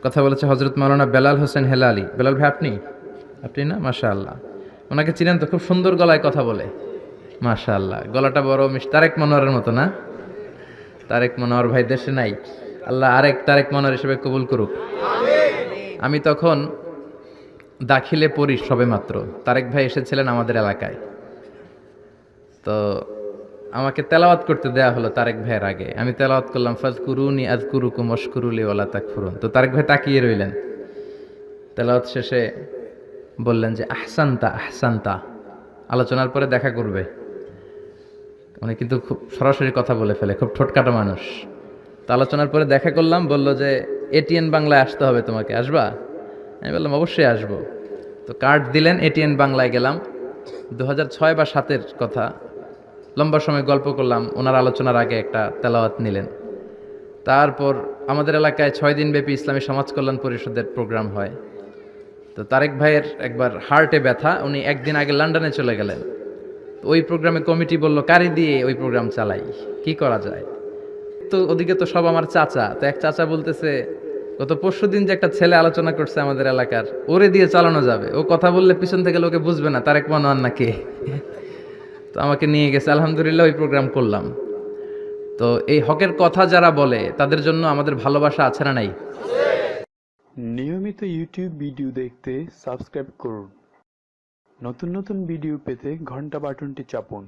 কথা বলেছে হজরত মাওলানা বেলাল হোসেন হেলালি। বেলাল ভাই আপনি? আপনি না? মাশাআল্লাহ। ওনাকে চিনেন তো? খুব সুন্দর গলায় কথা বলে। মাশাআল্লাহ, গলাটা বড় তারেক মনোয়ারের মতো না? তারেক মনোয়ার ভাই দেশে নাই, আল্লাহ আরেক তারেক মনোয়ার হিসেবে কবুল করুক। আমি তখন দাখিলে পড়ি সবেমাত্র, তারেক ভাই এসেছিলেন আমাদের এলাকায়। তো আমাকে তেলাওয়াত করতে দেয়া হলো তারেক ভাইয়ের আগে। আমি তেলাওয়াত করলাম, ফাযকুরুনি আযকুরুকুম ওয়াশকুরুলি ওয়ালা তাকফুরুন। তো তারেক ভাই তাকিয়ে রইলেন। তেলাওয়াত শেষে বললেন যে আহসানতা আহসানতা, আলোচনার পরে দেখা করবে। উনি কিন্তু খুব সরাসরি কথা বলে ফেলে, খুব ঠোঁটকাটা মানুষ। তো আলোচনার পরে দেখা করলাম, বলল যে এটিএন বাংলায় আসতে হবে তোমাকে, আসবা? আমি বললাম অবশ্যই আসবো। তো কার্ড দিলেন, এটিএন বাংলায় গেলাম। 2006 বা 7-এর কথা। লম্বা সময় গল্প করলাম, ওনার আলোচনার আগে একটা তেলাওয়াত নিলেন। তারপর আমাদের এলাকায় 6 দিন ব্যাপী ইসলামী সমাজ কল্যাণ পরিষদের প্রোগ্রাম হয়। তো তারেক ভাইয়ের একবার হার্টে ব্যথা, উনি একদিন আগে লন্ডনে চলে গেলেন। তো ওই প্রোগ্রামে কমিটি বলল কারি দিয়ে ওই প্রোগ্রাম চালাই, কি করা যায়? তো ওদিকে তো সব আমার চাচা, তো এক চাচা বলতেছে গত পরশুদিন যে একটা ছেলে আলোচনা করছে আমাদের এলাকার, ওরে দিয়ে চালানো যাবে, ও কথা বললে পিছন থেকে লোকে বুঝবে না তারেক মনোয়ার না কে। তো আমাকে নিয়ে গেছে, আলহামদুলিল্লাহ ওই প্রোগ্রাম করলাম। তো এই হকের কথা যারা বলে তাদের জন্য আমাদের ভালোবাসা আছে না নাই? নিয়মিত ইউটিউব ভিডিও দেখতে সাবস্ক্রাইব করুন। নতুন নতুন ভিডিও পেতে ঘন্টা বাটনটি চাপুন।